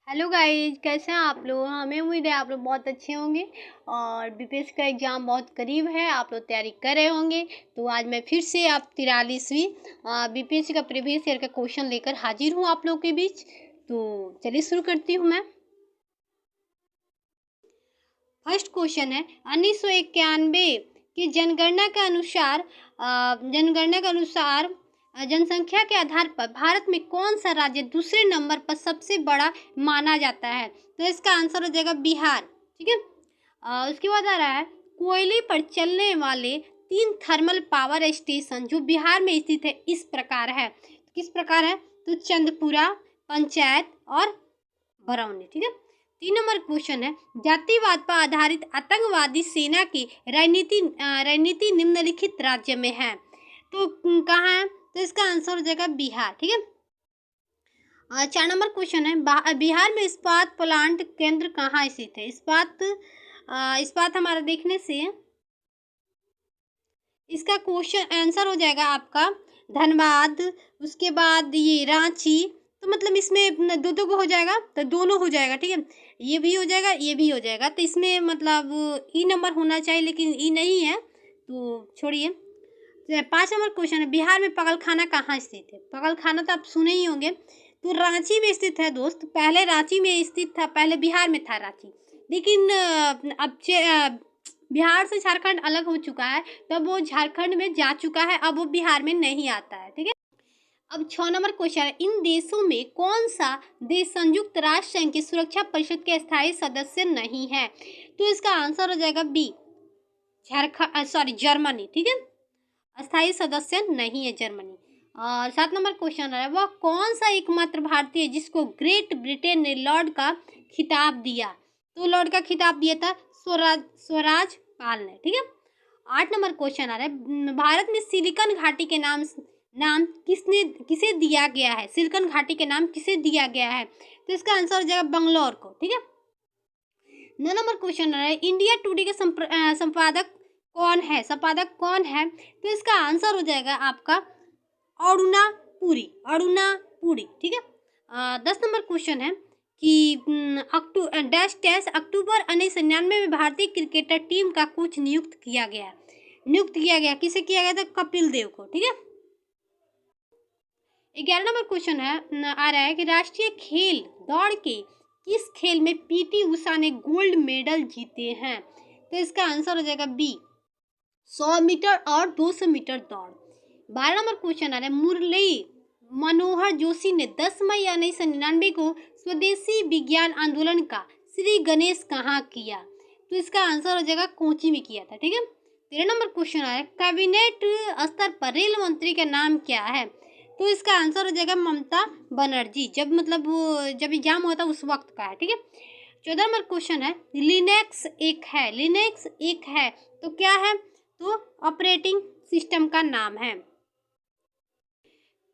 Hello guys, कैसे हैं आप लोग। हमें उम्मीद है आप लोग बहुत अच्छे होंगे और बीपीएससी का एग्ज़ाम बहुत करीब है। आप लोग तैयारी कर रहे होंगे। तो आज मैं फिर से आप 43वीं बीपीएससी का प्रीवियस ईयर का क्वेश्चन लेकर हाजिर हूँ आप लोग के बीच। तो चलिए शुरू करती हूँ मैं। फर्स्ट क्वेश्चन है 1991 की जनसंख्या के आधार पर भारत में कौन सा राज्य दूसरे नंबर पर सबसे बड़ा माना जाता है। तो इसका आंसर हो जाएगा बिहार। ठीक है। उसके बाद आ रहा है कोयले पर चलने वाले 3 थर्मल पावर स्टेशन जो बिहार में स्थित है इस प्रकार है। किस प्रकार है? तो चंदपुरा, पंचायत और बरौनी। ठीक है। 3 नंबर क्वेश्चन है जातिवाद पर आधारित आतंकवादी सेना की रणनीति निम्नलिखित राज्य में है। तो कहाँ है? तो इसका आंसर हो जाएगा बिहार। ठीक है। 4 नंबर क्वेश्चन है बिहार में इस्पात प्लांट केंद्र कहाँ स्थित है। इस्पात हमारा देखने से इसका क्वेश्चन आंसर हो जाएगा आपका धनबाद, उसके बाद ये रांची। तो मतलब इसमें दो दो को हो जाएगा तो दोनों हो जाएगा। ठीक है। ये भी हो जाएगा, ये भी हो जाएगा। तो इसमें मतलब ई नंबर होना चाहिए लेकिन ई नहीं है तो छोड़िए। तो 5 नंबर क्वेश्चन है बिहार में पगलखाना कहाँ स्थित है। पगलखाना तो आप सुने ही होंगे। तो रांची में स्थित है दोस्त। पहले रांची में स्थित था, पहले बिहार में था रांची। लेकिन अब बिहार से झारखंड अलग हो चुका है, तब वो झारखंड में जा चुका है, अब वो बिहार में नहीं आता है। ठीक है। अब 6 नंबर क्वेश्चन है इन देशों में कौन सा देश संयुक्त राष्ट्र संघ की सुरक्षा परिषद के स्थायी सदस्य नहीं है। तो इसका आंसर हो जाएगा बी, जर्मनी। ठीक है। अस्थायी सदस्य नहीं है जर्मनी। और 7 नंबर क्वेश्चन है वह कौन सा एकमात्र भारतीय जिसको ग्रेट ब्रिटेन ने लॉर्ड का खिताब दिया। तो लॉर्ड का खिताब दिया था स्वराज पाल ने। ठीक है। 8 नंबर क्वेश्चन आ रहा है भारत में सिलिकन घाटी के नाम नाम किसे दिया गया है। सिलिकन घाटी के नाम किसे दिया गया है। तो इसका आंसर हो जाएगा बंगलौर को। ठीक है। 9 नंबर क्वेश्चन है इंडिया टुडे के संपादक कौन है। तो इसका आंसर हो जाएगा आपका अरुणा पुरी। ठीक है। 10 नंबर क्वेश्चन है कि अक्टूबर 1999 में भारतीय क्रिकेटर टीम का कोच नियुक्त किया गया। किसे किया गया था? कपिल देव को। ठीक है। 11 नंबर क्वेश्चन है आ रहा है कि राष्ट्रीय खेल दौड़ के किस खेल में पीटी उषा ने गोल्ड मेडल जीते हैं। तो इसका आंसर हो जाएगा बी, 100 मीटर और 200 मीटर दौड़। 12 नंबर क्वेश्चन आ रहा है मुरली मनोहर जोशी ने 10 मई 1999 को स्वदेशी विज्ञान आंदोलन का श्री गणेश कहाँ किया। तो इसका आंसर हो जाएगा कोची में किया था। ठीक है। 13 नंबर क्वेश्चन आ रहा है कैबिनेट स्तर पर रेल मंत्री का नाम क्या है। तो इसका आंसर हो जाएगा ममता बनर्जी। जब एग्जाम होता है उस वक्त का है। ठीक है। 14 नंबर क्वेश्चन है लिनक्स एक है तो क्या है। तो ऑपरेटिंग सिस्टम का नाम है।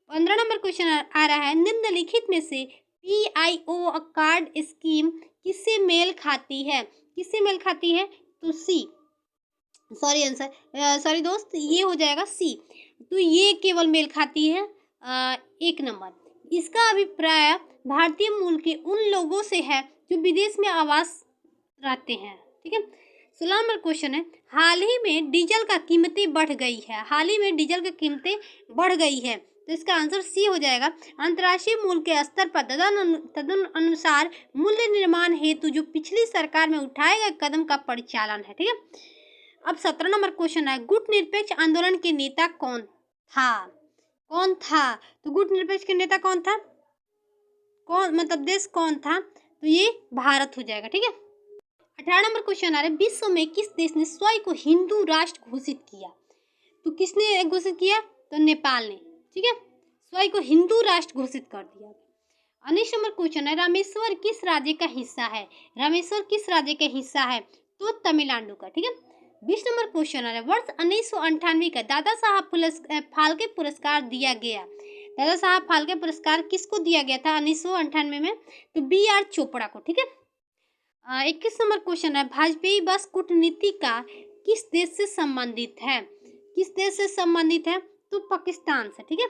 15 नंबर क्वेश्चन आ रहा है निम्नलिखित में से पीआईओ कार्ड स्कीम किससे मेल खाती है। तो सी, सॉरी दोस्त, ये हो जाएगा सी। तो ये केवल मेल खाती है 1 नंबर। इसका अभिप्राय भारतीय मूल के उन लोगों से है जो विदेश में आवास रहते हैं। ठीक है। 16 नंबर क्वेश्चन है हाल ही में डीजल की कीमतें बढ़ गई है। तो इसका आंसर सी हो जाएगा अंतर्राष्ट्रीय मूल्य के स्तर पर तदनुसार मूल्य निर्माण हेतु जो पिछली सरकार में उठाए गए कदम का परिचालन है। ठीक है। अब 17 नंबर क्वेश्चन है गुट निरपेक्ष आंदोलन के नेता कौन था। तो गुट निरपेक्ष के नेता कौन था, देश कौन था। तो ये भारत हो जाएगा। ठीक है। 18 नंबर क्वेश्चन आ रहा है विश्व में किस देश ने स्वयं को हिंदू राष्ट्र घोषित किया। तो किसने घोषित किया? तो नेपाल ने। ठीक है। स्वयं को हिंदू राष्ट्र घोषित कर दिया। 19 नंबर क्वेश्चन है रामेश्वर किस राज्य का हिस्सा है। तो तमिलनाडु का। ठीक है। 20 नंबर क्वेश्चन है वर्ष 1998 का दादा साहब फाल्के पुरस्कार दिया गया। दादा साहब फाल्के पुरस्कार किसको दिया गया था 1998 में? तो बी आर चोपड़ा को। ठीक है। 21 नंबर क्वेश्चन है वाजपेयी बस कूटनीति का किस देश से संबंधित है। तो पाकिस्तान से। ठीक है।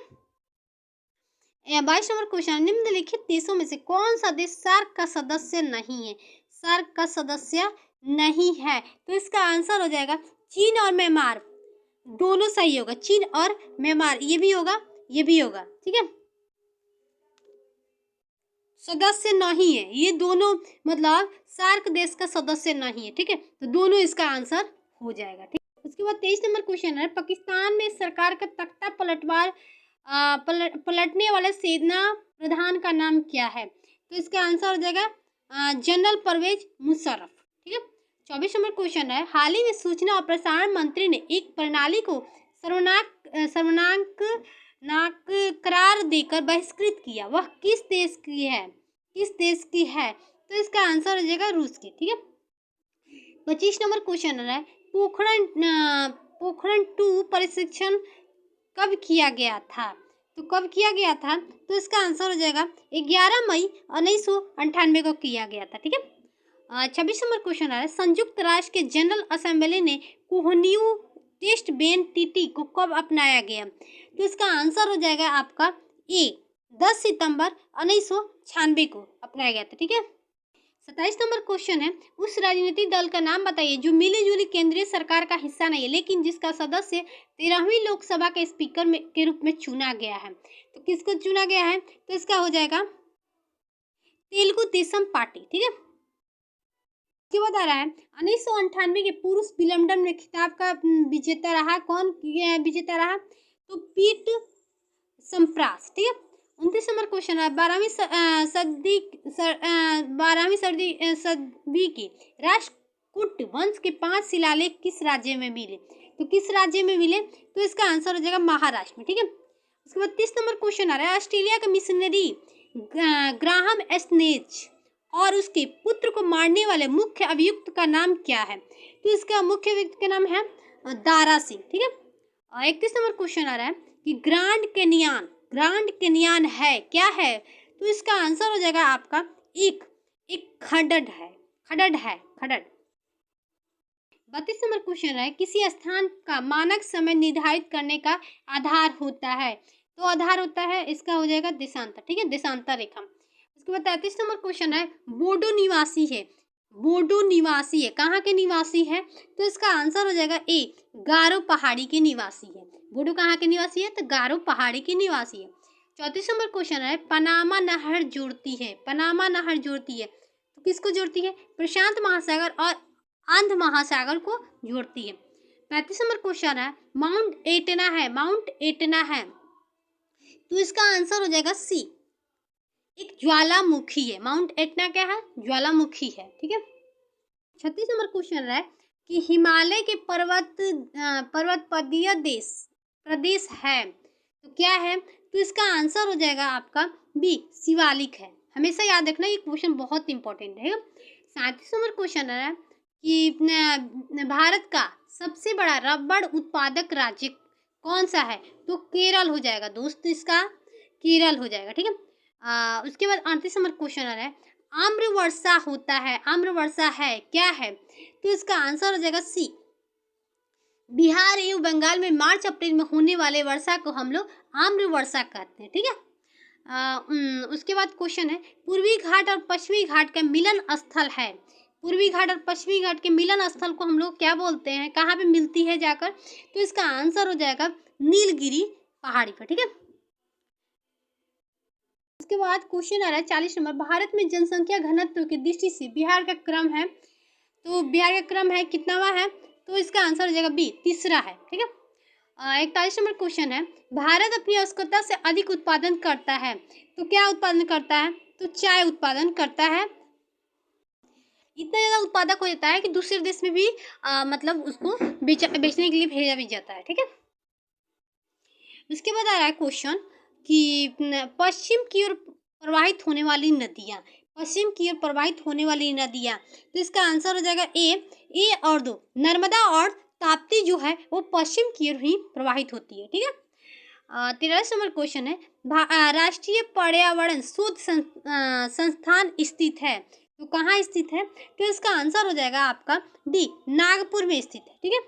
22 नंबर क्वेश्चन, निम्नलिखित देशों में से कौन सा देश सार्क का सदस्य नहीं है? सार्क का सदस्य नहीं है, तो इसका आंसर हो जाएगा चीन और म्यांमार। दोनों सही होगा, चीन और म्यांमार, ये भी होगा, ये भी होगा, ठीक है। सदस्य नहीं है ये दोनों, मतलब सार्क देश का सदस्य नहीं है, ठीक है, तो दोनों इसका आंसर हो जाएगा, ठीक। उसके बाद 23 नंबर क्वेश्चन है, पाकिस्तान में सरकार का तख्ता पलटने वाले सेना प्रधान का नाम क्या है? तो इसका आंसर हो जाएगा जनरल परवेज मुशर्रफ, ठीक है। 24 नंबर क्वेश्चन है, हाल ही में सूचना और प्रसारण मंत्री ने एक प्रणाली को सर्वनाक करार देकर बहिष्कृत किया, वह किस देश की है? किस देश की है? तो इसका आंसर हो जाएगा रूस की, ठीक है। 25 नंबर क्वेश्चन है, पोखरण 2 प्रशिक्षण कब किया गया था? तो कब किया गया था? तो इसका आंसर हो जाएगा 11 मई 1998 को किया गया था, ठीक है। 26 नंबर क्वेश्चन है, संयुक्त राष्ट्र के जनरल असेंबली ने कोहिनूर टेस्ट बैन टीटी को कब अपनाया गया? तो इसका आंसर हो जाएगा आपका ए 10 सितंबर 1996 को अपनाया गया था, ठीक है। 27 नंबर क्वेश्चन है, उस राजनीतिक दल का नाम बताइए जो मिली जुली केंद्रीय सरकार का हिस्सा नहीं है लेकिन जिसका सदस्य 13वीं लोकसभा के स्पीकर के रूप में चुना गया है। तो किसको चुना गया है? तो इसका हो जाएगा तेलुगु देशम पार्टी, ठीक है। क्या बता रहा है, 1998 के पुरुष विंबलडन में खिताब का विजेता रहा, कौन विजेता रहा? तो पीट सम्प्रास, ठीक है। 29 नंबर क्वेश्चन है, 12वीं सदी की राष्ट्रकूट वंश के 5 शिलालेख किस राज्य में मिले? तो किस राज्य में मिले? तो इसका आंसर हो जाएगा महाराष्ट्र में, ठीक है। उसके बाद 30 नंबर क्वेश्चन आ रहा है, ऑस्ट्रेलिया का मिशनरी ग्राहम स्नेच और उसके पुत्र को मारने वाले मुख्य अभियुक्त का नाम क्या है? तो इसका मुख्य अभियुक्त का नाम है दारा सिंह, ठीक है। 31 नंबर क्वेश्चन आ रहा है कि ग्रांड कैनियन है क्या है? तो इसका आंसर हो जाएगा आपका एक खडड है। 32 नंबर क्वेश्चन है, किसी स्थान का मानक समय निर्धारित करने का आधार होता है? तो आधार होता है, इसका हो जाएगा देशांतर, ठीक है, देशांतर रेखा। उसके बाद 33 नंबर क्वेश्चन है, बोडो निवासी है, कहाँ के निवासी है? तो इसका आंसर हो जाएगा ए गारो पहाड़ी के निवासी है। बोडो कहाँ के निवासी है? तो गारो पहाड़ी के निवासी है। 34 नंबर क्वेश्चन है, पनामा नहर जोड़ती है, तो किसको जोड़ती है? प्रशांत महासागर और अंध महासागर को जोड़ती है। 35 नंबर क्वेश्चन है, माउंट एटना है, तो इसका आंसर हो जाएगा सी एक ज्वालामुखी है। माउंट एटना क्या है? ज्वालामुखी है, ठीक है। 36 नंबर क्वेश्चन है कि हिमालय के पर्वतपदीय प्रदेश है, तो क्या है? तो इसका आंसर हो जाएगा आपका बी शिवालिक है। हमेशा याद रखना, ये क्वेश्चन बहुत इंपॉर्टेंट है। 37 नंबर क्वेश्चन है कि भारत का सबसे बड़ा रबड़ उत्पादक राज्य कौन सा है? तो केरल हो जाएगा दोस्त, इसका केरल हो जाएगा, ठीक है। उसके बाद 38 नंबर क्वेश्चन आ रहा है, आम्र वर्षा है क्या है? तो इसका आंसर हो जाएगा सी बिहार एवं बंगाल में मार्च अप्रैल में होने वाले वर्षा को हम लोग आम्र वर्षा कहते हैं, ठीक है। उसके बाद क्वेश्चन है, पूर्वी घाट और पश्चिमी घाट का मिलन स्थल है, पूर्वी घाट और पश्चिमी घाट के मिलन स्थल को हम लोग क्या बोलते हैं, कहाँ पे मिलती है जाकर? तो इसका आंसर हो जाएगा नीलगिरी पहाड़ी पर, ठीक है। उसके बाद क्वेश्चन आ रहा है 40 नंबर, भारत में जनसंख्या घनत्व की दृष्टि से बिहार का क्रम है, तो बिहार का क्रम है कितनावा है? तो इसका आंसर हो जाएगा बी तीसरा है, ठीक है। 41 नंबर क्वेश्चन है, भारत अपनी आवश्यकता से अधिक उत्पादन करता है, तो क्या उत्पादन करता है? तो चाय उत्पादन करता है। इतना ज़्यादा उत्पादक हो जाता है कि दूसरे देश में भी मतलब उसको बेचने के लिए भेजा भी जाता है, ठीक है। उसके बाद आ रहा है क्वेश्चन कि पश्चिम की ओर प्रवाहित होने वाली नदियाँ, तो इसका आंसर हो जाएगा ए और 2, नर्मदा और ताप्ती जो है वो पश्चिम की ओर ही प्रवाहित होती है, ठीक है। 43 नंबर क्वेश्चन है, राष्ट्रीय पर्यावरण शोध संस्थान स्थित है, तो कहाँ स्थित है? तो इसका आंसर हो जाएगा आपका डी नागपुर में स्थित है, ठीक है।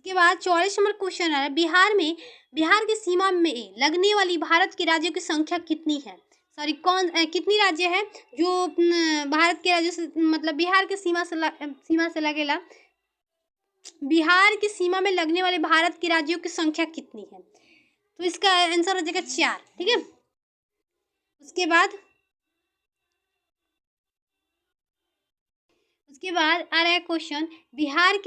उसके बाद 44 नंबर क्वेश्चन आ रहा है, बिहार की सीमा में लगने वाली भारत के राज्यों की संख्या कितनी है? सॉरी, कितनी राज्य है जो भारत के राज्यों से, मतलब बिहार की सीमा से लगेला, बिहार की सीमा में लगने वाले भारत के राज्यों की संख्या कितनी है? तो इसका आंसर हो जाएगा 4। ठीक है। उसके बाद आ रहा है क्वेश्चन, बिहार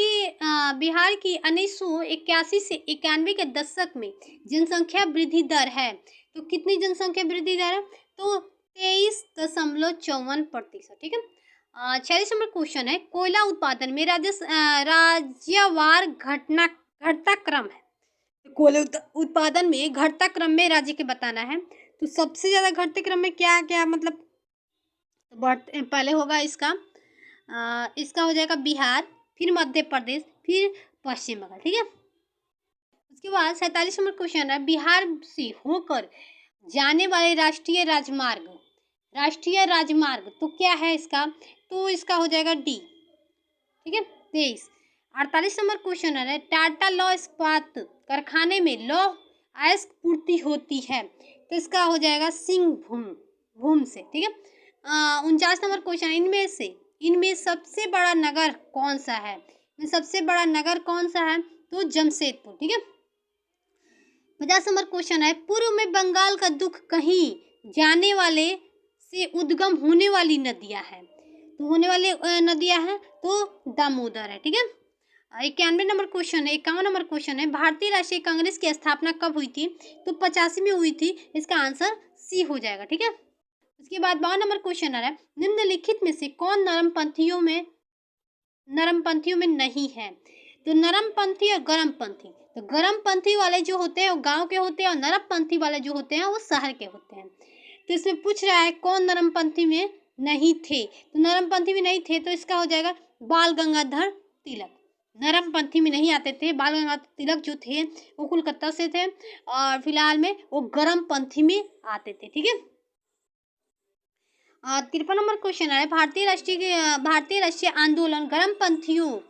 की 1981 से 91 के दशक में जनसंख्या वृद्धि दर है, तो कितनी जनसंख्या वृद्धि दर है? तो 23.54%। ठीक है। 46 नंबर क्वेश्चन है, कोयला उत्पादन में राज्यवार घटता क्रम है। तो कोयला उत्पादन में घटता क्रम में राज्य के बताना है। तो सबसे ज्यादा घटते क्रम में क्या क्या, मतलब पहले होगा इसका हो जाएगा बिहार, फिर मध्य प्रदेश, फिर पश्चिम बंगाल। ठीक है। उसके बाद 47 नंबर क्वेश्चन है, बिहार से होकर जाने वाले राष्ट्रीय राजमार्ग तो क्या है इसका? तो इसका हो जाएगा डी। ठीक है। 23। 48 नंबर क्वेश्चन है, टाटा लौह इस्पात कारखाने में लौह अयस्क पूर्ति होती है, तो इसका हो जाएगा सिंहभूम से। ठीक है। 49 नंबर क्वेश्चन, इनमें सबसे बड़ा नगर कौन सा है? सबसे बड़ा नगर कौन सा है? तो जमशेदपुर। ठीक है। 50 नंबर क्वेश्चन है, पूर्व में बंगाल का दुख कहीं जाने वाले से उद्गम होने वाली नदियां हैं, तो नदियां हैं तो दामोदर है। ठीक है। 91 नंबर क्वेश्चन है, 51 नंबर क्वेश्चन है, भारतीय राष्ट्रीय कांग्रेस की स्थापना कब हुई थी? तो 85 में हुई थी। इसका आंसर सी हो जाएगा। ठीक है। उसके बाद 52 नंबर क्वेश्चन आ रहा है, निम्नलिखित में से कौन नरमपंथियों में नहीं है? तो नरमपंथी और गर्मपंथी, तो गर्मपंथी वाले जो होते हैं वो गांव के होते हैं, और नरमपंथी वाले जो होते हैं वो शहर के होते हैं। तो इसमें पूछ रहा है कौन नरमपंथी में नहीं थे? तो नरमपंथी में नहीं थे, तो इसका हो जाएगा बाल गंगाधर तिलक। नरमपंथी में नहीं आते थे। बाल गंगाधर तिलक जो थे वो कोलकाता से थे, और फिलहाल में वो गर्मपंथी में आते थे। ठीक है। 53 नंबर क्वेश्चन है, भारतीय राष्ट्रीय आंदोलन गर्मपंथियों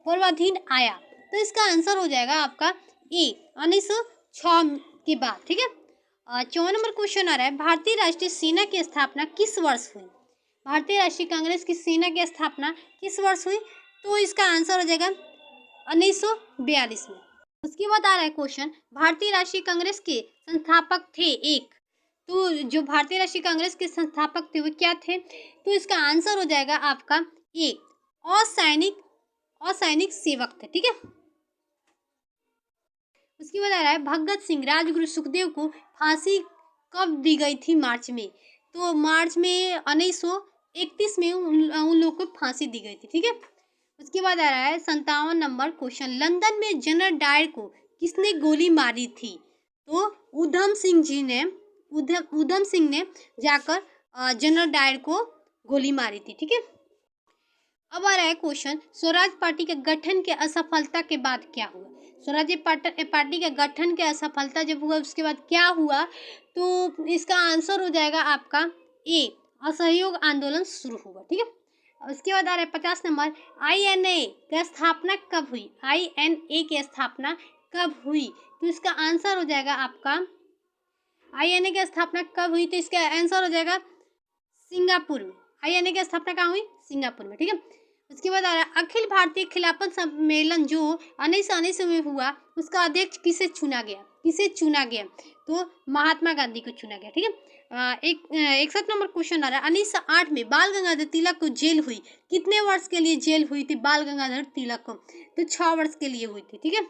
पूर्वाधीन आया, तो इसका आंसर हो जाएगा आपका ए, 1906 के बाद। ठीक है। 54 नंबर क्वेश्चन आ रहा है, भारतीय राष्ट्रीय सेना की स्थापना किस वर्ष हुई? भारतीय राष्ट्रीय कांग्रेस की सेना की स्थापना किस वर्ष हुई? तो इसका आंसर हो जाएगा 1942 में। उसके बाद आ रहा है क्वेश्चन, भारतीय राष्ट्रीय कांग्रेस के संस्थापक थे एक, तो जो भारतीय राष्ट्रीय कांग्रेस के संस्थापक थे वो क्या थे? तो इसका आंसर हो जाएगा आपका ए, असैनिक सेवक थे। ठीक है। उसके बाद आ रहा है, भगत सिंह राजगुरु सुखदेव को फांसी कब दी गई थी? मार्च में। तो मार्च में 1931 में उन लोग को फांसी दी गई थी। ठीक है। उसके बाद आ रहा है 57 नंबर क्वेश्चन, लंदन में जनरल डायर को किसने गोली मारी थी? तो उधम सिंह ने जाकर जनरल डायर को गोली मारी थी। ठीक है। अब आ रहा है क्वेश्चन, स्वराज पार्टी के गठन के असफलता के बाद क्या हुआ? स्वराज पार्टी के गठन के असफलता जब हुआ उसके बाद क्या हुआ? तो इसका आंसर हो जाएगा आपका ए, असहयोग आंदोलन शुरू हुआ। ठीक है। उसके बाद आ रहा है 50 नंबर, INA की स्थापना कब हुई? INA की स्थापना कब हुई? तो इसका आंसर हो जाएगा आपका, INA की स्थापना कब हुई? तो इसका आंसर हो जाएगा सिंगापुर में। INA की स्थापना कहाँ हुई? सिंगापुर में। ठीक है। उसके बाद आ रहा है, अखिल भारतीय खिलाफत सम्मेलन जो 1979 में हुआ उसका अध्यक्ष किसे चुना गया? तो महात्मा गांधी को चुना गया। ठीक है। 61 नंबर क्वेश्चन आ रहा है, 1908 में बाल गंगाधर तिलक को जेल हुई, कितने वर्ष के लिए जेल हुई थी बाल गंगाधर तिलक को? तो 6 वर्ष के लिए हुई थी। ठीक है।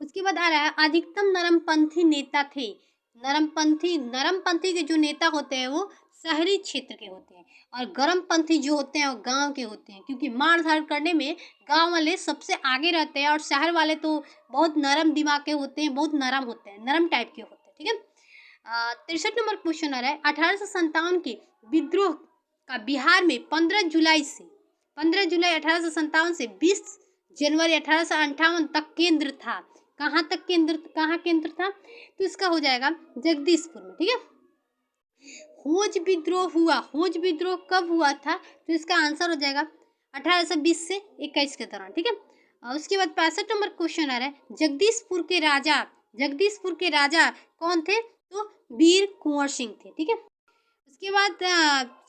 उसके बाद आ रहा है, अधिकतम नरमपंथी नेता थे। नरमपंथी के जो नेता होते हैं वो शहरी क्षेत्र के होते हैं, और गर्मपंथी जो होते हैं वो गांव के होते हैं, क्योंकि मार धाड़ करने में गांव वाले सबसे आगे रहते हैं, और शहर वाले तो बहुत नरम दिमाग के होते हैं, बहुत नरम होते हैं, नरम टाइप के होते हैं। ठीक है। 63 नंबर क्वेश्चन आ रहा है, 1857 के विद्रोह का बिहार में 15 जुलाई 1857 से 20 जनवरी 1858 तक केंद्र था। कहाँ केंद्र था? तो इसका हो जाएगा जगदीशपुर में। ठीक है। होज विद्रोह कब हुआ था? तो इसका आंसर हो जाएगा 1820 से 21 के दौरान। ठीक है। और उसके बाद 65 नंबर क्वेश्चन आ रहा है, जगदीशपुर के राजा कौन थे? तो वीर कुंवर सिंह थे। ठीक है। उसके बाद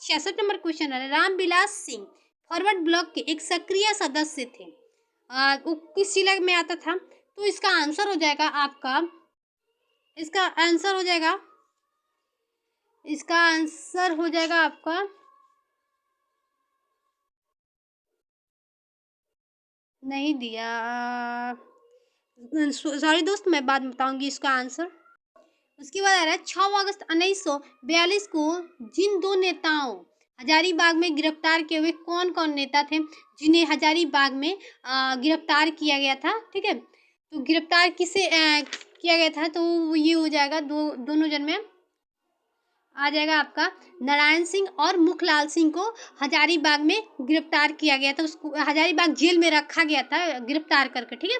66 नंबर क्वेश्चन आ रहा है, रामविलास सिंह फॉरवर्ड ब्लॉक के एक सक्रिय सदस्य थे। वो किस जिले में आता था? तो इसका आंसर हो जाएगा आपका, इसका आंसर हो जाएगा आपका, नहीं दिया, सॉरी दोस्त, मैं बाद में बताऊंगी इसका आंसर। उसके बाद आ रहा है 6 अगस्त 1942 को जिन दो नेताओं हजारीबाग में गिरफ्तार किए हुए कौन कौन नेता थे जिन्हें हजारीबाग में गिरफ्तार किया गया था? ठीक है। तो गिरफ्तार किसे किया गया था? तो ये हो जाएगा दोनों जन में आ जाएगा आपका, नारायण सिंह और मुखलाल सिंह को हजारीबाग में गिरफ्तार किया गया था। उसको हजारीबाग जेल में रखा गया था गिरफ्तार करके। ठीक है।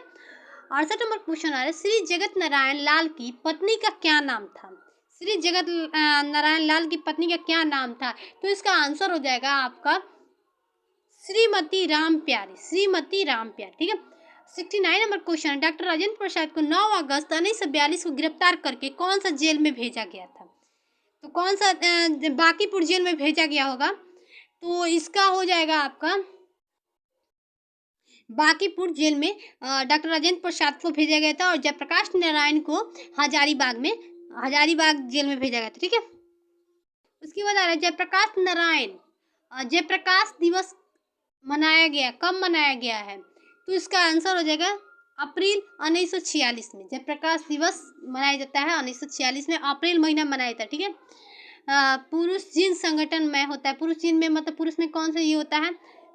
68 नंबर क्वेश्चन आ रहा है, श्री जगत नारायण लाल की पत्नी का क्या नाम था? श्री जगत नारायण लाल की पत्नी का क्या नाम था? तो इसका आंसर हो जाएगा आपका श्रीमती राम प्यारी, श्रीमती राम प्यारी। ठीक है। 69 नंबर क्वेश्चन है, डॉक्टर राजेंद्र प्रसाद को 9 अगस्त 1942 को गिरफ्तार करके कौन सा जेल में भेजा गया था? तो कौन सा बांकीपुर जेल में भेजा गया होगा? तो इसका हो जाएगा आपका बांकीपुर जेल में डॉक्टर राजेंद्र प्रसाद को भेजा गया था और जयप्रकाश नारायण को हजारीबाग जेल में भेजा गया था। ठीक है। उसके बाद आ रहा है जयप्रकाश नारायण जयप्रकाश दिवस मनाया गया, कब मनाया गया है? तो इसका आंसर हो जाएगा अप्रैल 1946 में। जयप्रकाश दिवस मनाया जाता है 1946 में, अप्रैल महीना मनाया जाता है। ठीक है। पुरुष जिन संगठन में होता है, पुरुष जिन में मतलब पुरुष में कौन सा ये होता है?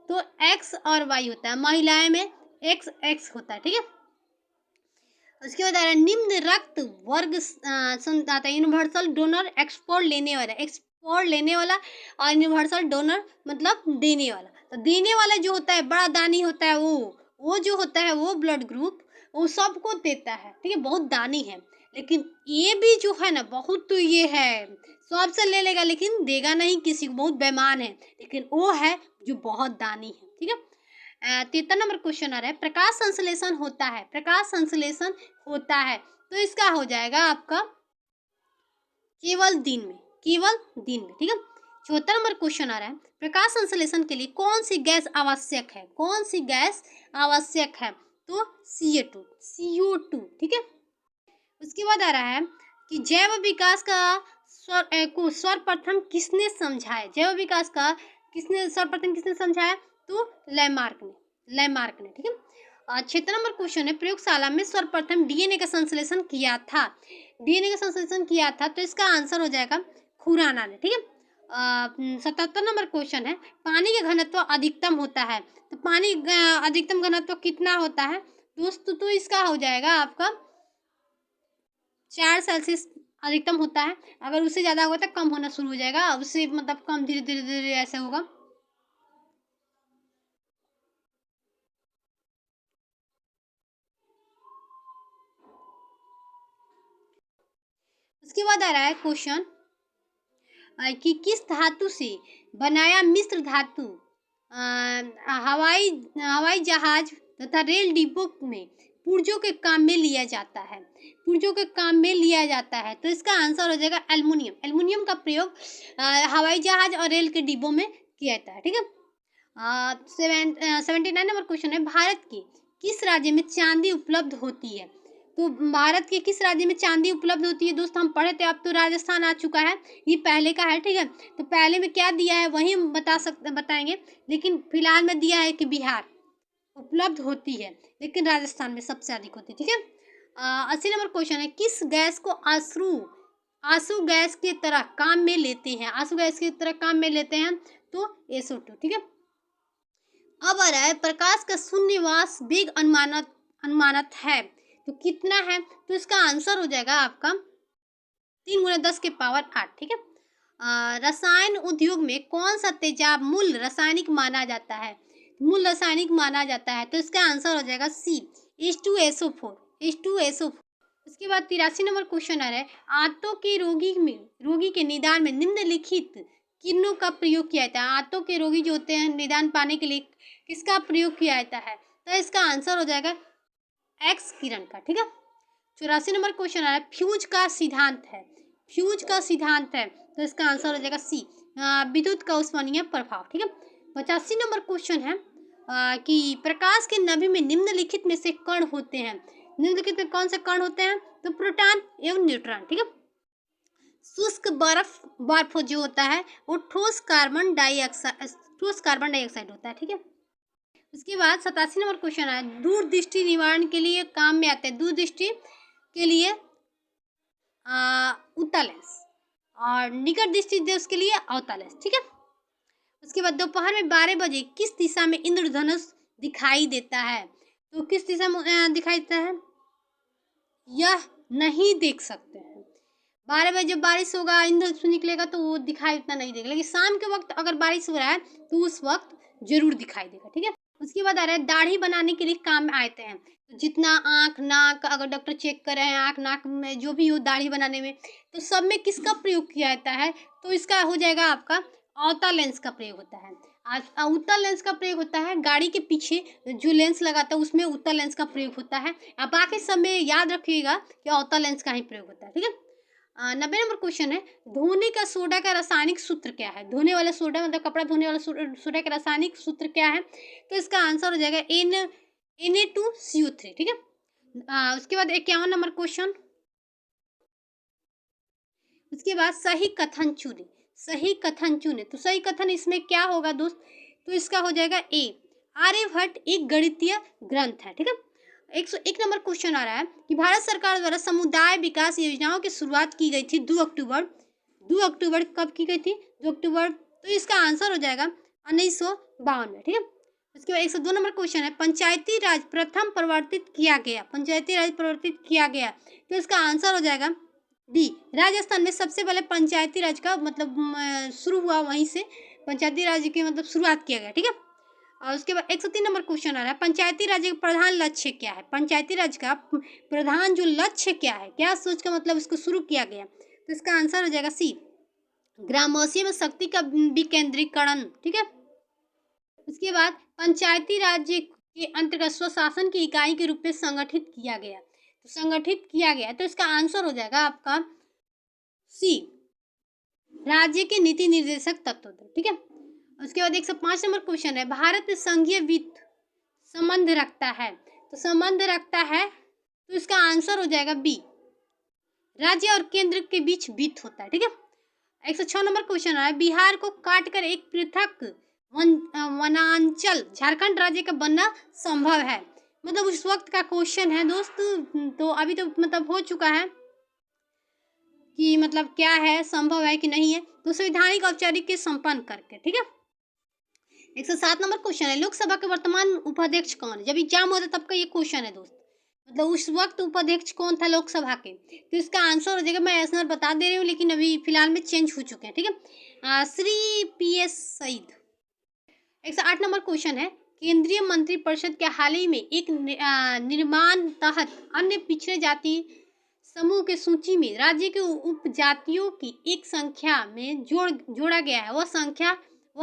तो एक्स और वाई होता है, महिलाएं में एक्स एक्स होता है। ठीक है। उसके बाद आ रहा है निम्न रक्त वर्ग आता है यूनिवर्सल डोनर, एक्सपोर्ट लेने वाला और यूनिवर्सल डोनर मतलब देने वाला। तो देने वाला जो होता है बड़ा दानी होता है, वो जो होता है वो ब्लड ग्रुप वो सबको देता है। ठीक है। बहुत दानी है। लेकिन ये भी जो है ना बहुत, तो ये है सबसे ले लेगा लेकिन देगा नहीं किसी को, बहुत बेईमान है, लेकिन वो है जो बहुत दानी है। ठीक है। 73 नंबर क्वेश्चन आ रहा है, प्रकाश संश्लेषण होता है, तो इसका हो जाएगा आपका केवल दिन में। ठीक है। 74 नंबर क्वेश्चन आ रहा है, प्रकाश संश्लेषण के लिए कौन सी गैस आवश्यक है? तो CO2। ठीक है। उसके बाद आ रहा है कि जैव विकास का सर्वप्रथम किसने समझाया? सर्वप्रथम किसने समझाया? तो लैमार्क ने। ठीक है। 76 नंबर क्वेश्चन है, प्रयोगशाला में सर्वप्रथम डीएनए का संश्लेषण किया था, तो इसका आंसर हो जाएगा खुराना ने। ठीक है। 77 नंबर क्वेश्चन है, पानी का घनत्व अधिकतम होता है, तो पानी अधिकतम घनत्व कितना होता है दोस्तों? तो इसका हो जाएगा आपका 4 सेल्सियस अधिकतम होता है। अगर उससे ज़्यादा होगा तो कम होना शुरू हो जाएगा, उससे मतलब कम धीरे धीरे ऐसे होगा। उसके बाद आ रहा है क्वेश्चन कि किस धातु से बनाया मिश्र धातु हवाई जहाज तथा रेल डिब्बों में पुर्जों के काम में लिया जाता है? तो इसका आंसर हो जाएगा एल्युमिनियम का प्रयोग हवाई जहाज और रेल के डिब्बों में किया जाता है। ठीक है। 79 नंबर क्वेश्चन है, भारत के किस राज्य में चांदी उपलब्ध होती है? तो भारत के किस राज्य में चांदी उपलब्ध होती है? दोस्त हम पढ़े थे, अब तो राजस्थान आ चुका है, ये पहले का है। ठीक है। तो पहले में क्या दिया है वही हम बताएंगे, लेकिन फिलहाल में दिया है कि बिहार उपलब्ध होती है, लेकिन राजस्थान में सबसे अधिक होती है। ठीक है। 80 नंबर क्वेश्चन है, किस गैस को आंसू गैस की तरह काम में लेते हैं? तो SO2। ठीक है। अब आ रहा है प्रकाश का शून्यवास वेग अनुमानत है, तो कितना है? तो इसका आंसर हो जाएगा आपका 3 × 10 की पावर 8। ठीक है। रसायन उद्योग में कौन सा तेजाब मूल रासायनिक माना जाता है? तो इसका आंसर हो जाएगा C H2SO4। उसके बाद 83 नंबर क्वेश्चन आ रहा है, आंतों के रोगी के निदान में निम्नलिखित किरणों का प्रयोग किया जाता है? आंतों के रोगी जो होते हैं निदान पाने के लिए किसका प्रयोग किया जाता है? तो इसका आंसर हो जाएगा एक्स किरण का। ठीक है। 84 नंबर क्वेश्चन आ रहा है, फ्यूज का सिद्धांत है। फ्यूज का सिद्धांत है तो इसका आंसर हो जाएगा सी, विद्युत का उष्मानीय प्रभाव। ठीक है। 85 नंबर क्वेश्चन है कि प्रकाश के नभी में निम्नलिखित में से कण होते हैं। निम्नलिखित में कौन से कण होते हैं? तो प्रोटॉन एवं न्यूट्रॉन। ठीक है। शुष्क बर्फ जो होता है वो ठोस कार्बन डाइऑक्साइड होता है। ठीक है। उसके बाद 87 नंबर क्वेश्चन है, दूरदृष्टि निवारण के लिए काम में आते हैं। दूरदृष्टि के लिए उत्तल लेंस और निकट दृष्टि दोष के लिए अवतल लेंस। ठीक है। उसके बाद दोपहर में 12 बजे किस दिशा में इंद्रधनुष दिखाई देता है? तो किस दिशा में दिखाई देता है? यह नहीं देख सकते हैं। 12 बजे जब बारिश होगा, इंद्रधनुष निकलेगा तो वो दिखाई उतना नहीं देगा, लेकिन शाम के वक्त अगर बारिश हो रहा है तो उस वक्त जरूर दिखाई देगा। ठीक है। उसके बाद आ रहा है, दाढ़ी बनाने के लिए काम में आते हैं। तो जितना आँख नाक अगर डॉक्टर चेक कर रहे हैं, आँख नाक में जो भी हो दाढ़ी बनाने में, तो सब में किसका प्रयोग किया जाता है? तो इसका हो जाएगा आपका अवतल लेंस का प्रयोग होता है। उत्तल लेंस का प्रयोग होता है गाड़ी के पीछे जो लेंस लगाता है उसमें उत्तल लेंस का प्रयोग होता है। अब बाकी सब में याद रखिएगा कि अवतल लेंस का ही प्रयोग होता है। ठीक है। 90 नंबर क्वेश्चन है, धोने का सोडा का रासायनिक सूत्र क्या है? धोने वाला सोडा मतलब कपड़ा धोने वाला सोडा का रासायनिक सूत्र क्या है? तो इसका आंसर हो जाएगा Na2CO3। ठीक है। उसके बाद 51 नंबर क्वेश्चन, उसके बाद सही कथन चुने। सही कथन चुने तो सही कथन इसमें क्या होगा दोस्त? तो इसका हो जाएगा ए, आर्यभट्ट एक गणितीय ग्रंथ है। ठीक है। 101 नंबर क्वेश्चन आ रहा है कि भारत सरकार द्वारा समुदाय विकास योजनाओं की शुरुआत की गई थी 2 अक्टूबर। 2 अक्टूबर कब की गई थी? 2 अक्टूबर। तो इसका आंसर हो जाएगा 1952 में। ठीक है। उसके बाद 102 नंबर क्वेश्चन है, पंचायती राज प्रथम प्रवर्तित किया गया। पंचायती राज प्रवर्तित किया गया तो इसका आंसर हो जाएगा डी, राजस्थान में सबसे पहले पंचायती राज का मतलब शुरू हुआ, वहीं से पंचायती राज की मतलब शुरुआत किया गया। ठीक है। और उसके बाद 103 नंबर क्वेश्चन आ रहा है, पंचायती राज का प्रधान लक्ष्य क्या है? पंचायती राज का प्रधान जो लक्ष्य क्या है, क्या सोच का मतलब इसको शुरू किया गया? तो इसका आंसर हो जाएगा सी, ग्रामवासियों में शक्ति का विकेंद्रीकरण। ठीक है। उसके बाद पंचायती राज के अंतर्गत स्वशासन की इकाई के रूप में संगठित किया गया। तो संगठित किया गया तो इसका आंसर हो जाएगा आपका सी, राज्य के नीति निर्देशक तत्व। ठीक है। उसके बाद 105 नंबर क्वेश्चन है, भारत संघीय वित्त संबंध रखता है। तो संबंध रखता है तो इसका आंसर हो जाएगा बी, राज्य और केंद्र के बीच वित्त होता है। ठीक है। 106 नंबर क्वेश्चन है, बिहार को काटकर एक पृथक वनांचल झारखंड राज्य का बनना संभव है। मतलब उस वक्त का क्वेश्चन है दोस्त, तो अभी तो मतलब हो चुका है कि मतलब क्या है, संभव है कि नहीं है। तो संवैधानिक औपचारिक के संपन्न करके। ठीक है। 107 नंबर क्वेश्चन है, लोकसभा के वर्तमान उपाध्यक्ष कौन है? जब एग्जाम होता तब का ये क्वेश्चन है दोस्त, मतलब उस वक्त उपाध्यक्ष कौन था लोकसभा के? तो इसका आंसर हो जाएगा, मैं ऐसा बता दे रही हूँ लेकिन अभी फिलहाल में चेंज हो चुके हैं। ठीक है। Shri PS Sayeed. 108 number question है, केंद्रीय मंत्रिपरिषद के हाल ही में एक निर्माण तहत अन्य पिछड़े जाति समूह के सूची में राज्य के उपजातियों की एक संख्या में जोड़ा गया है। वह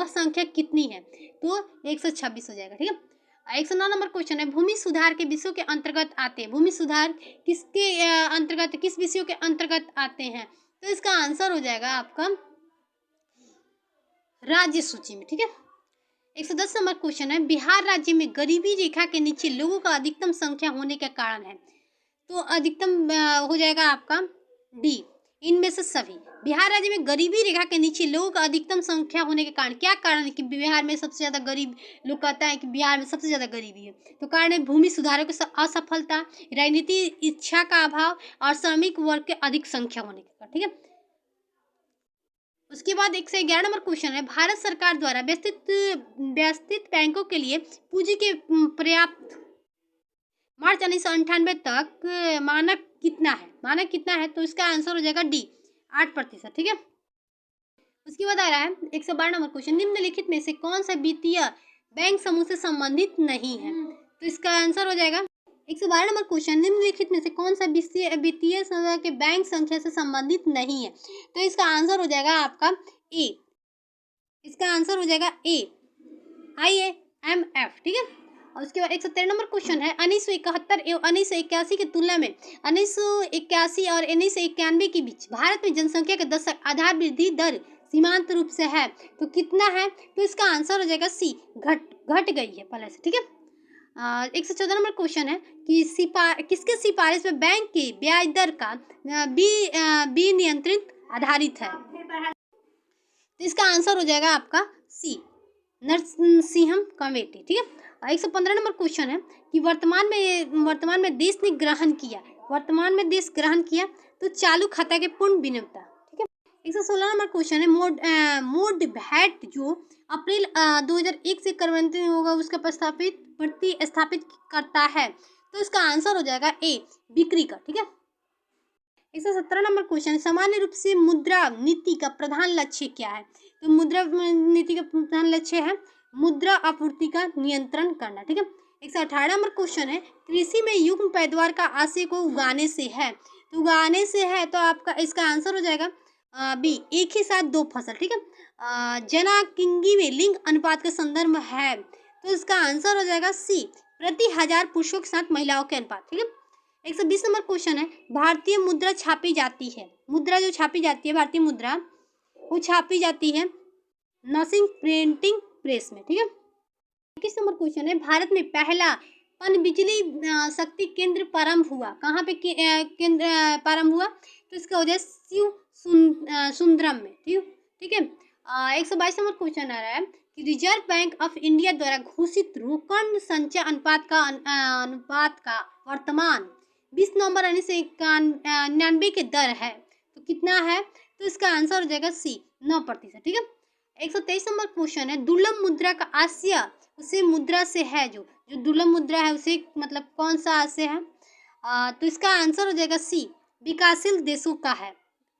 संख्या कितनी है? तो 126 हो जाएगा। ठीक है। 109 नंबर क्वेश्चन है, भूमि सुधार के विषयों के अंतर्गत आते हैं। भूमि सुधार किसके अंतर्गत, किस विषयों के अंतर्गत आते हैं? तो इसका आंसर हो जाएगा आपका राज्य सूची में। ठीक है। 110 नंबर क्वेश्चन है, बिहार राज्य में गरीबी रेखा के नीचे लोगों का अधिकतम संख्या होने का कारण है। तो अधिकतम हो जाएगा आपका डी, इनमें से सभी। बिहार राज्य में गरीबी रेखा के नीचे लोगों का अधिकतम संख्या होने के कारण, क्या कारण है कि बिहार में सबसे ज़्यादा गरीब लोग? कहता है कि बिहार में सबसे ज़्यादा गरीबी है। तो कारण है भूमि सुधारों की असफलता, राजनीति इच्छा का अभाव और श्रमिक वर्ग के अधिक संख्या होने के कारण। ठीक है। उसके बाद 111 नंबर क्वेश्चन है, भारत सरकार द्वारा व्यवस्थित बैंकों के लिए पूंजी के पर्याप्त मार्च 1998 तक मानक कितना है? मानक कितना है? तो इसका आंसर हो जाएगा डी, 8%। ठीक है। उसके बाद आ रहा है 112 नंबर क्वेश्चन, निम्नलिखित में से कौन सा वित्तीय बैंक समूह से संबंधित नहीं है? तो इसका आंसर हो जाएगा 112 नंबर क्वेश्चन, निम्नलिखित में से कौन सा वित्तीय संस्था के बैंक संख्या से संबंधित नहीं है? तो इसका आंसर हो जाएगा आपका ए, इसका आंसर हो जाएगा ए, IMF। ठीक है। और उसके बाद 113 नंबर क्वेश्चन है 1971 एवं 1981 की तुलना में 1981 और 1991 के बीच भारत में जनसंख्या के दशक आधार वृद्धि दर सीमांत रूप से है तो कितना है? तो इसका आंसर हो जाएगा सी, घट गई है पहले से, ठीक है। 114 नंबर क्वेश्चन है कि किसके सिफारिश में बैंक की ब्याज दर का बी नियंत्रित आधारित है? तो इसका आंसर हो जाएगा आपका सी, नरसिंहम कमेटी, ठीक है। 115 नंबर क्वेश्चन है कि वर्तमान में देश ने ग्रहण किया तो चालू खाता के पूर्ण विनियोगता, ठीक है। 116 नंबर क्वेश्चन है मोड वैट जो अप्रैल 2001 से कार्यान्वित होगा उसका प्रतिस्थापित करता है तो इसका आंसर हो जाएगा ए, बिक्री का, ठीक है। 117 नंबर क्वेश्चन, सामान्य रूप से मुद्रा नीति का प्रधान लक्ष्य क्या है? तो मुद्रा नीति का प्रधान लक्ष्य है मुद्रा आपूर्ति का नियंत्रण करना, ठीक है। 118 नंबर क्वेश्चन है कृषि में युग्म पैदावार का आशय को उगाने से है तो आपका इसका आंसर हो जाएगा बी, एक ही साथ दो फसल, ठीक है। जनाकिंगी में लिंग अनुपात का संदर्भ है तो इसका आंसर हो जाएगा सी, प्रति 1000 पुरुषों के साथ महिलाओं के अनुपात, ठीक है। 120 नंबर क्वेश्चन है भारतीय मुद्रा छापी जाती है, मुद्रा जो छापी जाती है भारतीय मुद्रा वो छापी जाती है नसिंग प्रिंटिंग प्रेस में, ठीक है। 21 नंबर क्वेश्चन है भारत में पहला पनबिजली शक्ति केंद्र प्रारंभ हुआ, कहाँ पे केंद्र प्रारंभ हुआ? तो इसका हो जाए शिव सुंदरम में, ठीक है। 122 नंबर क्वेश्चन आ रहा है कि रिजर्व बैंक ऑफ इंडिया द्वारा घोषित रोकड़ संचय अनुपात का वर्तमान 20 नवंबर 1999 के दर है तो कितना है? तो इसका आंसर हो जाएगा सी, 9%, ठीक है। 123 नंबर क्वेश्चन है दुर्लभ मुद्रा का आशय उसे मुद्रा से है जो दुर्लभ मुद्रा है उसे मतलब कौन सा आशय है? तो इसका आंसर हो जाएगा सी, विकासशील देशों का है,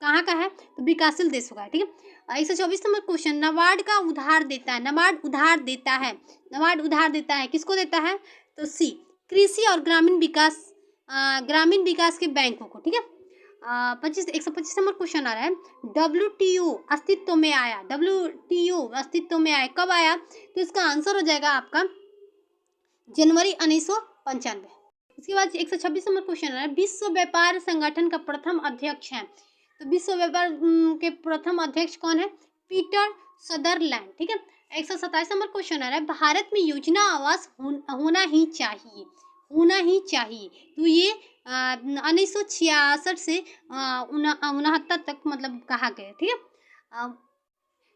कहाँ का है? तो विकासशील देशों का है, ठीक है। 124 नंबर क्वेश्चन, नाबार्ड उधार देता है किसको देता है? तो सी, कृषि और ग्रामीण विकास के बैंकों को, ठीक है। 125 नंबर क्वेश्चन आ रहा है WTO अस्तित्व में आया कब आया? तो इसका आंसर हो जाएगा आपका जनवरी 1995। इसके बाद 126 नंबर क्वेश्चन आ रहा है विश्व व्यापार संगठन का प्रथम अध्यक्ष है तो विश्व व्यापार के प्रथम अध्यक्ष कौन है? पीटर सदरलैंड, ठीक है। 127 नंबर क्वेश्चन आ रहा है भारत में योजना आवास होना ही चाहिए तो ये 1966 से 69 तक मतलब कहा गया, ठीक है।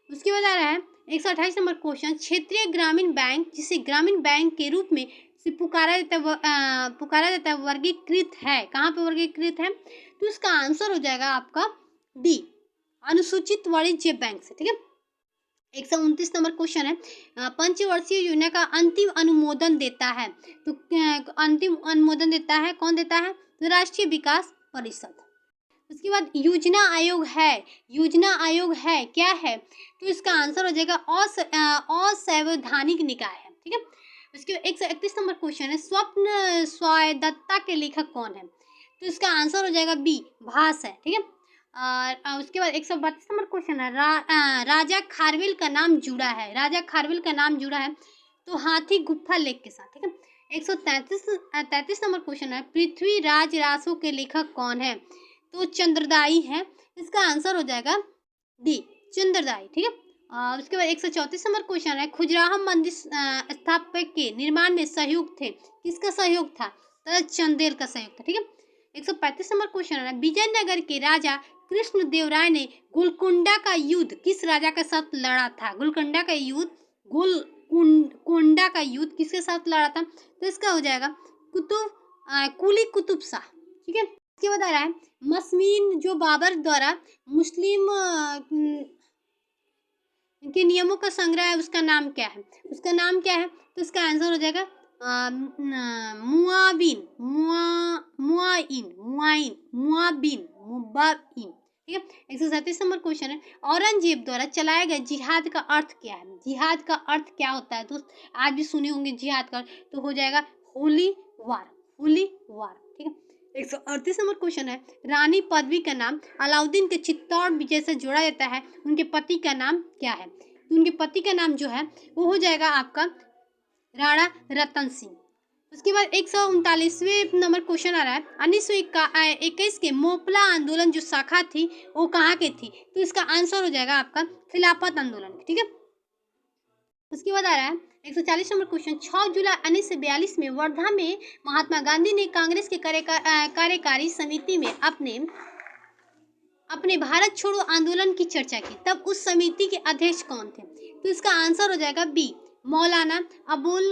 उसके बाद आ रहा है 128 नंबर क्वेश्चन, क्षेत्रीय ग्रामीण बैंक जिसे ग्रामीण बैंक के रूप में से पुकारा जाता है वर्गीकृत है, कहाँ पे वर्गीकृत है? तो इसका आंसर हो जाएगा आपका डी, अनुसूचित वाणिज्य बैंक से, ठीक है। 129 नंबर क्वेश्चन है पंचवर्षीय योजना का अंतिम अनुमोदन देता है तो कौन देता है? तो राष्ट्रीय विकास परिषद। उसके बाद योजना आयोग है क्या है? तो इसका आंसर हो जाएगा असंवैधानिक निकाय है, ठीक है। उसके 131 नंबर क्वेश्चन है स्वप्न स्वायत्तता के लेखक कौन है? तो इसका आंसर हो जाएगा बी, भास है, ठीक है। उसके बाद 132 नंबर क्वेश्चन है राजा खारवेल का नाम जुड़ा है तो हाथी गुफा लेक के साथ, ठीक है। 133 नंबर क्वेश्चन है पृथ्वीराज रासो के लेखक कौन है? तो चंद्रदाई है, इसका आंसर हो जाएगा डी, चंद्रदाई, ठीक है। उसके बाद 134 नंबर क्वेश्चन है खुजराहो मंदिर स्थापक के निर्माण में सहयोग थे, किसका सहयोग था? तो चंदेल का सहयोग था, ठीक है। 135 नंबर क्वेश्चन है विजयनगर के राजा कृष्णदेवराय ने गोलकोंडा का युद्ध किस राजा के साथ लड़ा था? गोलकोंडा का युद्ध किसके साथ लड़ा था? तो इसका हो जाएगा कुली कुतुब शाह, ठीक है। इसके बाद आ रहा है मस्मीन जो बाबर द्वारा मुस्लिम के नियमों का संग्रह है उसका नाम क्या है? तो इसका आंसर हो जाएगा मुआबिन, ठीक है। 137 नंबर क्वेश्चन है औरंगजेब द्वारा चलाया गया जिहाद का अर्थ क्या है? जिहाद का अर्थ क्या होता है दोस्त? आज भी सुने होंगे जिहाद का, तो हो जाएगा होली वार, ठीक है। 138 नंबर क्वेश्चन है रानी पदवी का नाम अलाउद्दीन के चित्तौड़ विजय से जोड़ा जाता है, उनके पति का नाम क्या है? तो उनके पति का नाम जो है वो हो जाएगा आपका राणा रतन सिंह। उसके बाद 139वें नंबर क्वेश्चन आ रहा है, 1921 के मोपला आंदोलन जो शाखा थी वो कहाँ की थी? तो इसका आंसर हो जाएगा आपका खिलाफत आंदोलन, ठीक है। उसके बाद आ रहा है 140 नंबर क्वेश्चन, 6 जुलाई 1942 में वर्धा में महात्मा गांधी ने कांग्रेस के कार्यकारी समिति में अपने भारत छोड़ो आंदोलन की चर्चा की, तब उस समिति के अध्यक्ष कौन थे? तो इसका आंसर हो जाएगा बी, मौलाना अबुल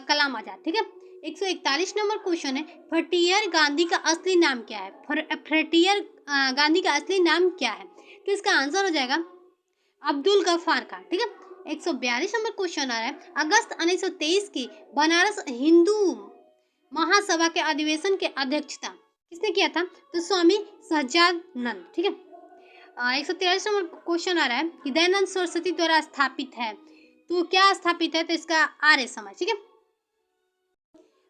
कलाम आजाद, ठीक है। 141 नंबर क्वेश्चन है, फ्रंटियर गांधी का असली नाम क्या है? फ्रंटियर गांधी का असली नाम क्या है? तो इसका आंसर हो जाएगा अब्दुल गफ्फार खान, ठीक है। 142 नंबर क्वेश्चन आ रहा है, अगस्त 1923 की बनारस हिंदू महासभा के अधिवेशन के अध्यक्षता किसने किया था? तो स्वामी सहजानंद, ठीक है। 143 नंबर क्वेश्चन आ रहा है कि दयानंद सरस्वती द्वारा स्थापित है, तो क्या स्थापित है? तो इसका आर्य समाज, ठीक है।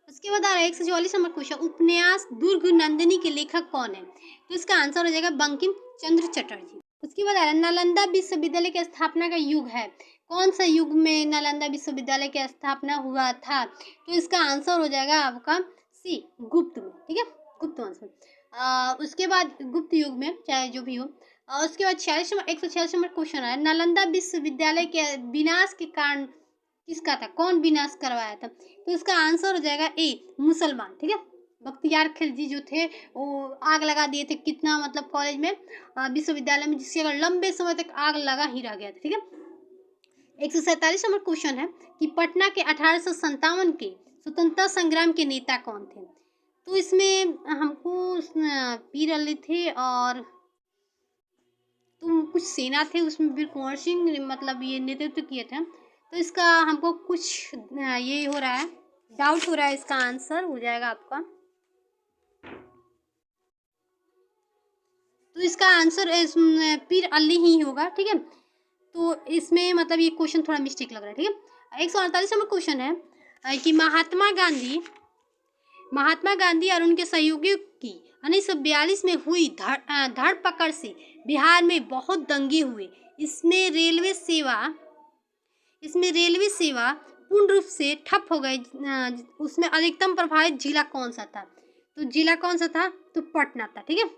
उसके बाद आ रहा है 144 नंबर क्वेश्चन, उपन्यास दुर्ग नंदिनी के लेखक कौन है? तो इसका आंसर हो जाएगा बंकिम चंद्र चटर्जी। उसके बाद आ रहा है नालंदा विश्वविद्यालय की स्थापना का युग है, कौन सा युग में नालंदा विश्वविद्यालय की स्थापना हुआ था? तो इसका आंसर हो जाएगा आपका सी, गुप्त में, ठीक है, गुप्त वंश में। उसके बाद गुप्त युग में, चाहे जो भी हो। उसके बाद 146 नंबर क्वेश्चन है, नालंदा विश्वविद्यालय के विनाश के कारण किसका था? कौन विनाश करवाया था? तो इसका आंसर हो जाएगा ए, मुसलमान, ठीक है। बख्तियार खिलजी जो थे वो आग लगा दिए थे, कितना मतलब कॉलेज में, विश्वविद्यालय में, जिससे अगर लंबे समय तक आग लगा ही रह गया था, ठीक है। 147 नंबर क्वेश्चन है कि पटना के 1857 के स्वतंत्रता संग्राम के नेता कौन थे? तो इसमें हमको पीर अली थे और तुम कुछ सेना थे, उसमें वीर कुंवर सिंह मतलब ये नेतृत्व किए थे। तो इसका हमको कुछ ये हो रहा है, डाउट हो रहा है, इसका आंसर हो जाएगा आपका, तो इसका आंसर पीर अली ही होगा, ठीक है। तो इसमें मतलब ये क्वेश्चन थोड़ा मिस्टेक लग रहा है, ठीक है। 148 नंबर क्वेश्चन है कि महात्मा गांधी और उनके सहयोगियों की 1942 में हुई धरपकड़ से बिहार में बहुत दंगे हुए, इसमें रेलवे सेवा पूर्ण रूप से ठप हो गई, उसमें अधिकतम प्रभावित जिला कौन सा था? तो जिला कौन सा था? तो पटना था, ठीक है।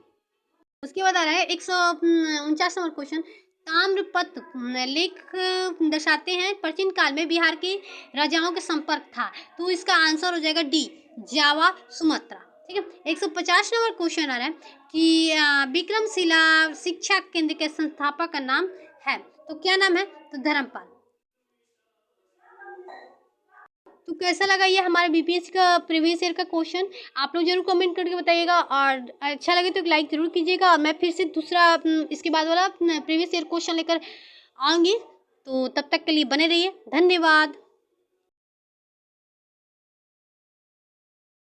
उसके बाद आ रहा है 149 नंबर क्वेश्चन, ताम्रपत्र लेख दर्शाते हैं प्राचीन काल में बिहार के राजाओं के संपर्क था, तो इसका आंसर हो जाएगा डी, जावा सुमात्रा, ठीक है। 150 नंबर क्वेश्चन आ रहा है कि विक्रमशिला शिक्षा केंद्र के संस्थापक का नाम है, तो क्या नाम है? तो धर्मपाल। तो कैसा लगा ये हमारे बीपीएससी का प्रीवियस ईयर का क्वेश्चन? आप लोग जरूर कमेंट करके बताइएगा, और अच्छा लगे तो एक लाइक जरूर कीजिएगा। और मैं फिर से दूसरा इसके बाद वाला प्रीवियस ईयर क्वेश्चन लेकर आऊँगी, तो तब तक के लिए बने रहिए। धन्यवाद।